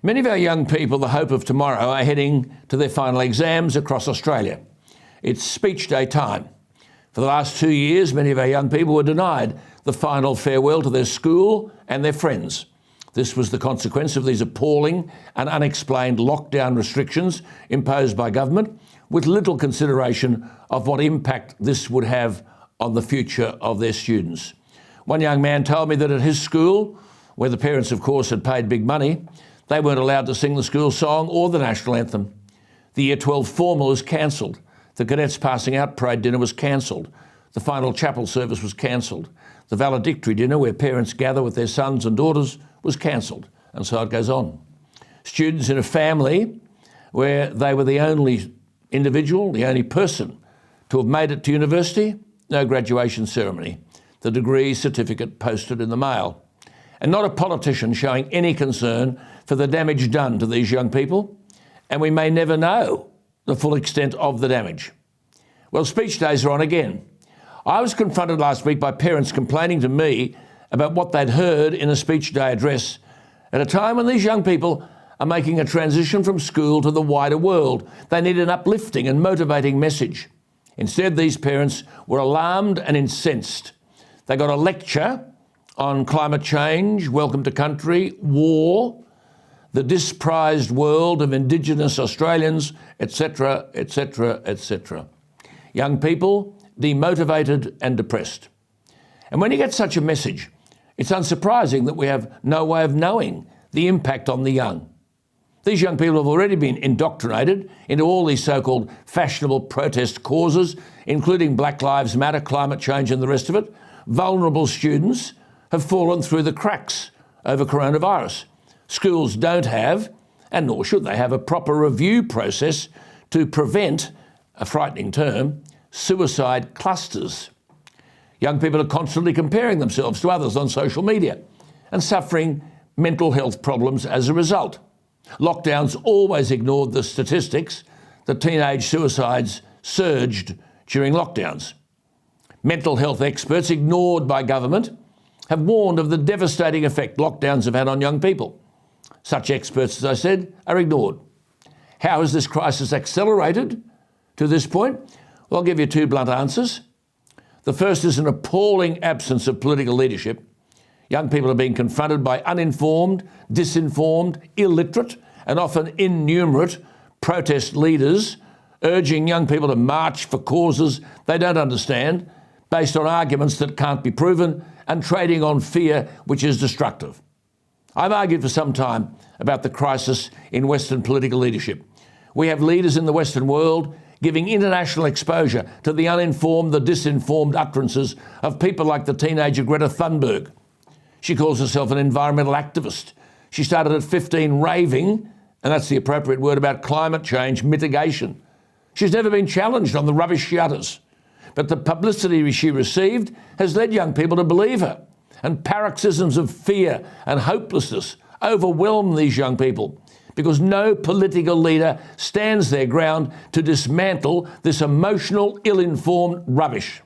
Many of our young people, the hope of tomorrow, are heading to their final exams across Australia. It's speech day time. For the last 2 years, many of our young people were denied the final farewell to their school and their friends. This was the consequence of these appalling and unexplained lockdown restrictions imposed by government, with little consideration of what impact this would have on the future of their students. One young man told me that at his school, where the parents, of course, had paid big money, they weren't allowed to sing the school song or the national anthem. The Year 12 formal was cancelled. The cadets passing out parade dinner was cancelled. The final chapel service was cancelled. The valedictory dinner, where parents gather with their sons and daughters, was cancelled. And so it goes on. Students in a family where they were the only individual, the only person to have made it to university, no graduation ceremony. The degree certificate posted in the mail. And not a politician showing any concern for the damage done to these young people, and we may never know the full extent of the damage. Well, speech days are on again. I was confronted last week by parents complaining to me about what they'd heard in a speech day address at a time when these young people are making a transition from school to the wider world. They need an uplifting and motivating message. Instead, these parents were alarmed and incensed. They got a lecture on climate change, welcome to country, war, the disprized world of Indigenous Australians, etc., etc., etc. Young people demotivated and depressed. And when you get such a message, it's unsurprising that we have no way of knowing the impact on the young. These young people have already been indoctrinated into all these so-called fashionable protest causes, including Black Lives Matter, climate change and the rest of it. Vulnerable students have fallen through the cracks over coronavirus. Schools don't have, and nor should they have, a proper review process to prevent, a frightening term, suicide clusters. Young people are constantly comparing themselves to others on social media and suffering mental health problems as a result. Lockdowns always ignored the statistics that teenage suicides surged during lockdowns. Mental health experts, ignored by government, have warned of the devastating effect lockdowns have had on young people. Such experts, as I said, are ignored. How has this crisis accelerated to this point? Well, I'll give you two blunt answers. The first is an appalling absence of political leadership. Young people are being confronted by uninformed, disinformed, illiterate, and often innumerate protest leaders urging young people to march for causes they don't understand, based on arguments that can't be proven, and trading on fear, which is destructive. I've argued for some time about the crisis in Western political leadership. We have leaders in the Western world giving international exposure to the uninformed, the disinformed utterances of people like the teenager Greta Thunberg. She calls herself an environmental activist. She started at 15 raving, and that's the appropriate word, about climate change mitigation. She's never been challenged on the rubbish she utters. But the publicity she received has led young people to believe her, and paroxysms of fear and hopelessness overwhelm these young people because no political leader stands their ground to dismantle this emotional, ill-informed rubbish.